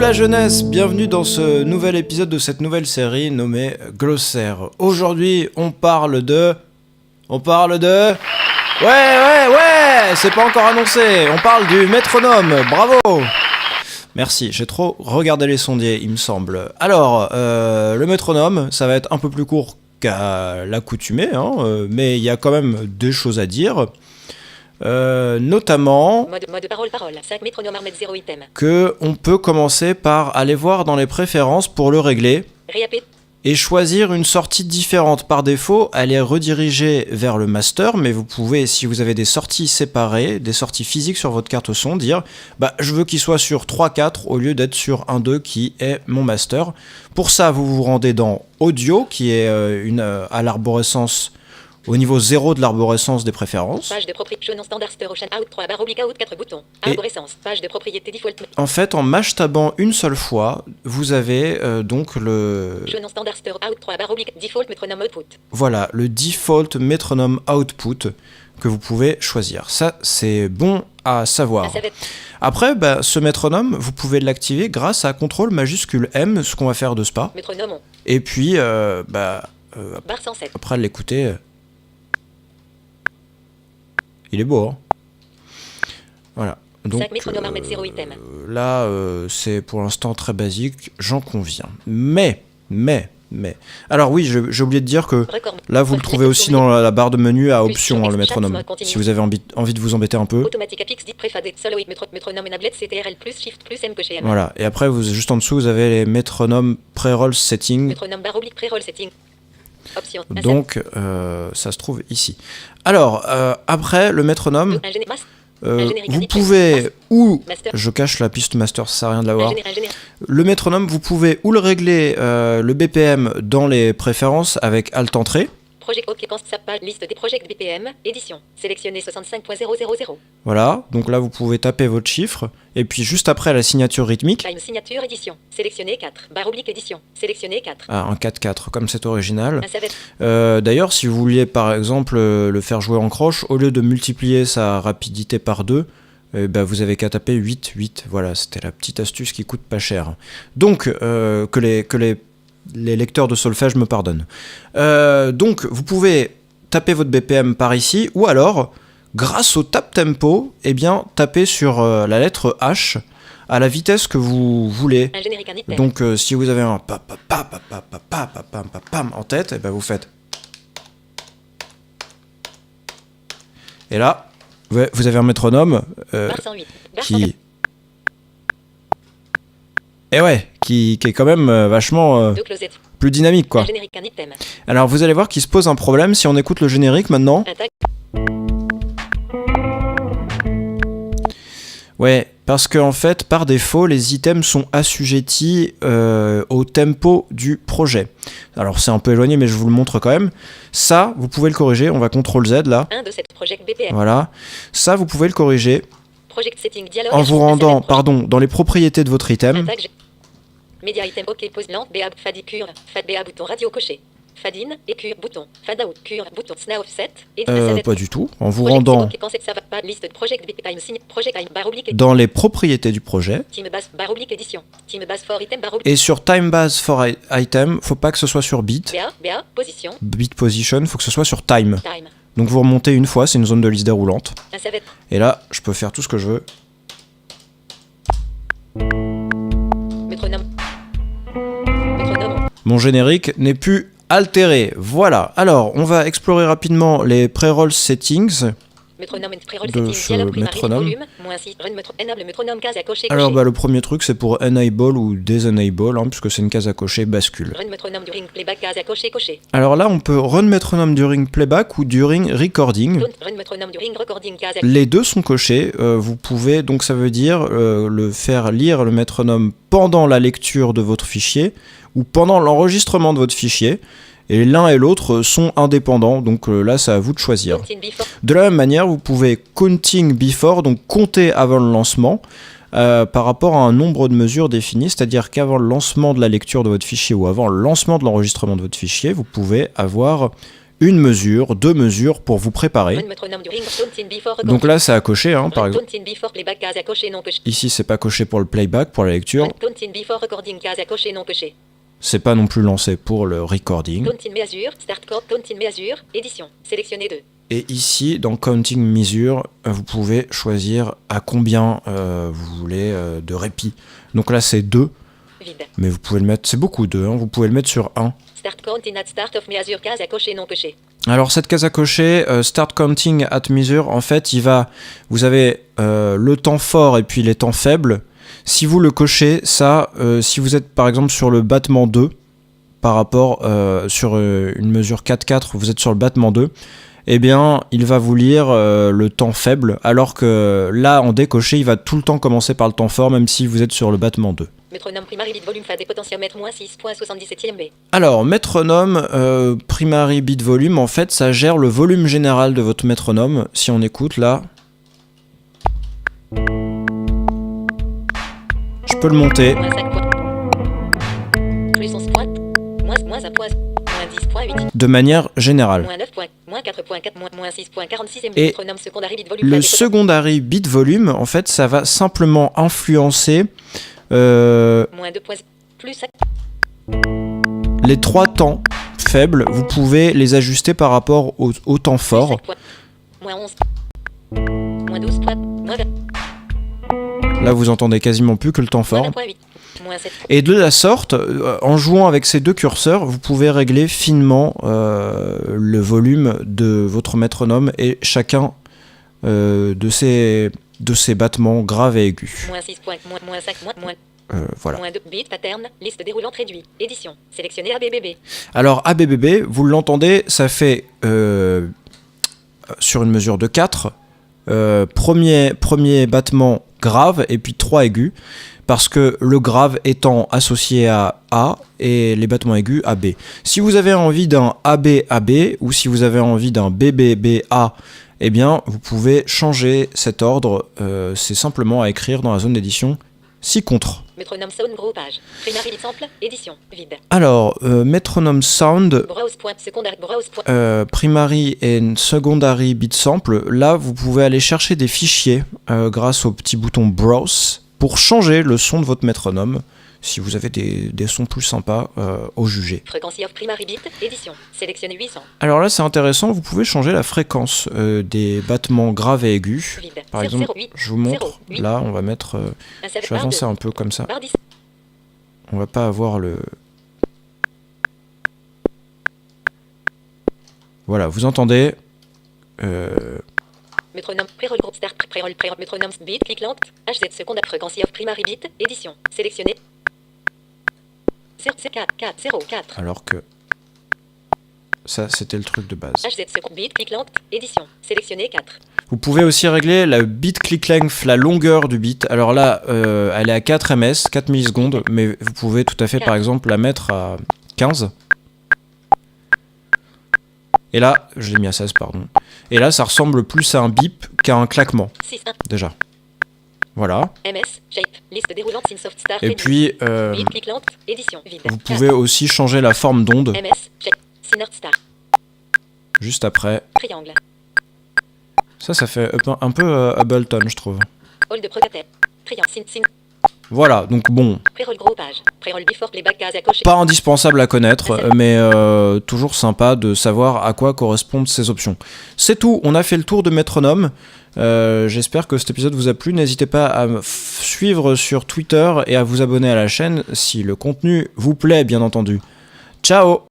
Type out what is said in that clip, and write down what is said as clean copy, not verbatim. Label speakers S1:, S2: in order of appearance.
S1: la jeunesse, bienvenue dans ce nouvel épisode de cette nouvelle série nommée Glossaire. Aujourd'hui, on parle de... Ouais, c'est pas encore annoncé, on parle du métronome, bravo. Merci, j'ai trop regardé les sondiers, il me semble. Alors, le métronome, ça va être un peu plus court qu'à l'accoutumée, mais il y a quand même des choses à dire. Notamment
S2: mode parole 5 métronome armède 0 item.
S1: Que on peut commencer par aller voir dans les préférences pour le régler et choisir une sortie différente. Par défaut, elle est redirigée vers le master, mais vous pouvez, si vous avez des sorties séparées, des sorties physiques sur votre carte son, dire je veux qu'il soit sur 3-4 au lieu d'être sur 1-2 qui est mon master. Pour ça, vous vous rendez dans Audio, qui est à l'arborescence, au niveau 0 de l'arborescence des préférences.
S2: Page de propriété non standard Ocean out 3 barre oblique out 4 boutons. Arborescence, page de propriété default.
S1: En fait, en mashtabant une seule fois, vous avez donc le...
S2: non standard out 3 barre oblique default métronome output.
S1: Voilà, le default métronome output que vous pouvez choisir. Ça, c'est bon à savoir. Après, ce métronome, vous pouvez l'activer grâce à CTRL majuscule M, ce qu'on va faire de Spa.
S2: Métronome.
S1: Et puis,
S2: barre 107.
S1: après l'écouter... Il est beau, hein. Voilà. Donc,
S2: 5 métronome armède 0 item.
S1: Là, c'est pour l'instant très basique, j'en conviens. Mais... Alors oui, j'ai oublié de dire que là, vous le trouvez aussi dans la barre de menu à options, le métronome. Si vous avez envie de vous embêter un peu. Voilà. Et après, juste en dessous, vous avez les métronomes pre-roll setting.
S2: Métronome barre oblique pre-roll setting. Option.
S1: Donc, ça se trouve ici. Alors, après, le métronome, vous pouvez, ou, je cache la piste master, ça sert à rien de l'avoir. Le métronome, vous pouvez ou le régler le BPM dans les préférences avec Alt Entrée.
S2: Project OK, liste des projets BPM, édition, sélectionné 65.000.
S1: Voilà, donc là vous pouvez taper votre chiffre, et puis juste après la signature rythmique.
S2: Time signature édition, sélectionné 4, barre oblique édition, sélectionné 4.
S1: Ah, un 4-4, comme c'est original. D'ailleurs, si vous vouliez par exemple le faire jouer en croche, au lieu de multiplier sa rapidité par 2, vous avez qu'à taper 8. Voilà, c'était la petite astuce qui coûte pas cher. Donc, que les lecteurs de solfège me pardonnent. Donc, vous pouvez taper votre BPM par ici, ou alors, grâce au tap tempo, taper sur la lettre H à la vitesse que vous voulez. Donc, si vous avez un pam en tête, vous faites. Et là, vous avez un métronome qui est quand même vachement plus dynamique, quoi. Alors vous allez voir qu'il se pose un problème si on écoute le générique maintenant. Ouais, parce qu'en fait, par défaut, les items sont assujettis au tempo du projet. Alors c'est un peu éloigné, mais je vous le montre quand même. Ça, vous pouvez le corriger, on va CTRL Z là. Voilà. Ça, vous pouvez le corriger en vous rendant, dans les propriétés de votre item.
S2: Media item OK pause lente BA fadi cure fad BA bouton radio coché fad in et cure bouton fad out cure bouton sna offset et
S1: pas du tout, en vous rendant dans les propriétés du projet et sur time base for item, faut pas que ce soit sur bit position, faut que ce soit sur time. Donc vous remontez une fois, c'est une zone de liste déroulante et là je peux faire tout ce que je veux. Mon générique n'est plus altéré. Voilà. Alors, on va explorer rapidement les pre-roll settings de ce métronome. Alors, le premier truc, c'est pour enable ou désenable, puisque c'est une case à cocher bascule. Alors là, on peut run métronome during playback ou during recording. Les deux sont cochés. Vous pouvez, donc ça veut dire le faire lire le métronome pendant la lecture de votre fichier ou pendant l'enregistrement de votre fichier. Et l'un et l'autre sont indépendants, donc là c'est à vous de choisir. De la même manière, vous pouvez counting before, donc compter avant le lancement, par rapport à un nombre de mesures définies, c'est-à-dire qu'avant le lancement de la lecture de votre fichier ou avant le lancement de l'enregistrement de votre fichier, vous pouvez avoir une mesure, 2 mesures pour vous préparer.
S2: Métronome du ringtone in before
S1: Donc
S2: recording.
S1: là, c'est à cocher, hein, par exemple.
S2: Ringtone in before playback, case à cocher, non coché.
S1: Ici, c'est pas coché pour le playback, pour la lecture.
S2: Ringtone in before recording, case à cocher, non coché.
S1: C'est pas non plus lancé pour le recording.
S2: Counting mesure, start code, counting mesure, édition. Sélectionnez 2.
S1: Et ici, dans Counting Measure, vous pouvez choisir à combien vous voulez de répit. Donc là, c'est 2,
S2: Vide.
S1: mais vous pouvez le mettre, c'est beaucoup 2, hein, vous pouvez le mettre sur 1.
S2: Start counting at start of mesure, case à cocher, non coché.
S1: Alors cette case à cocher, Start Counting at Measure, en fait, vous avez le temps fort et puis les temps faibles. Si vous le cochez, ça, si vous êtes par exemple sur le battement 2, par rapport sur une mesure 4-4, vous êtes sur le battement 2, eh bien, il va vous lire le temps faible, alors que là, en décoché, il va tout le temps commencer par le temps fort, même si vous êtes sur le battement 2.
S2: Métronome primary bit volume fade et potentiomètre moins 6.77 B.
S1: Alors, métronome, primary bit volume, en fait, ça gère le volume général de votre métronome. Si on écoute, là... Je peux le monter.
S2: Moins 5 points. Plus 11 points. Moins 1 point. Moins 10.8.
S1: De manière générale.
S2: Moins 9 points. Moins 4.4. Moins 6.46
S1: Et
S2: métronome secondary bit volume
S1: le
S2: fade et
S1: secondary bit volume, en fait, ça va simplement influencer
S2: moins 2 points. Plus 5.
S1: les 3 temps faibles. Vous pouvez les ajuster par rapport au temps fort.
S2: Moins 11. Moins 12 points. Moins 20.
S1: Là, vous entendez quasiment plus que le temps fort.
S2: Moins 9.8. Moins 7.
S1: Et de la sorte, en jouant avec ces 2 curseurs, vous pouvez régler finement le volume de votre métronome et chacun de ces battements graves et aigus.
S2: Moins 6 points. Moins 5. Moins.
S1: Voilà.
S2: Moins 2 bits pattern. Liste déroulante réduit. Édition. Sélectionnez ABBB.
S1: Alors ABBB, vous l'entendez, ça fait sur une mesure de 4, premier battement grave et puis 3 aigus, parce que le grave étant associé à A et les battements aigus à B. Si vous avez envie d'un ABAB ou si vous avez envie d'un BBBA, eh bien vous pouvez changer cet ordre, c'est simplement à écrire dans la zone d'édition ci contre.
S2: Métronome sound groupage. Primary bit sample. Édition. Vide.
S1: Alors, Metronome Sound,
S2: Browse point. Secondary. Browse point.
S1: Primary and Secondary Bit Sample, là vous pouvez aller chercher des fichiers grâce au petit bouton Browse pour changer le son de votre métronome si vous avez des sons plus sympas au juger.
S2: Frequency of primary bit. Édition. Sélectionnez 800.
S1: Alors là c'est intéressant, vous pouvez changer la fréquence des battements graves et aigus.
S2: Vide.
S1: Par
S2: 0,
S1: exemple,
S2: 08,
S1: je vous montre,
S2: 0, 8.
S1: là on va mettre, je vais avancer un peu comme ça,
S2: Barre 10.
S1: on va pas avoir le... Voilà, vous entendez
S2: Métronome. Pré-roll group start. Pré-roll. Métronome bit. Click lent. HZ secondaire. Frequency of primary bit. Édition. Sélectionnez. 4, 0, 4.
S1: alors que ça c'était le truc de base.
S2: HZ second bit. Click lent. Édition. Sélectionnez 4.
S1: Vous pouvez aussi régler la bit click length, la longueur du bit. Alors là, elle est à 4 ms, 4 millisecondes, mais vous pouvez tout à fait par exemple la mettre à 15. Et là, je l'ai mis à 16, pardon. Et là, ça ressemble plus à un bip qu'à un claquement,
S2: 6, 1.
S1: déjà. Voilà.
S2: MS. Shape. Liste déroulante. Sin soft star.
S1: Et puis,
S2: Bit. Click lent. Édition. Vide.
S1: vous pouvez aussi changer la forme d'onde,
S2: MS. Shape. Sinert star.
S1: juste après.
S2: Triangle.
S1: Ça fait un peu Ableton, je trouve.
S2: Hall de Progatel. Triangle. Sin.
S1: Voilà, donc bon,
S2: Pré-roll groupage. Pré-roll before playback case à cocher.
S1: pas indispensable à connaître, mais toujours sympa de savoir à quoi correspondent ces options. C'est tout, on a fait le tour de métronome. J'espère que cet épisode vous a plu. N'hésitez pas à me suivre sur Twitter et à vous abonner à la chaîne si le contenu vous plaît, bien entendu. Ciao!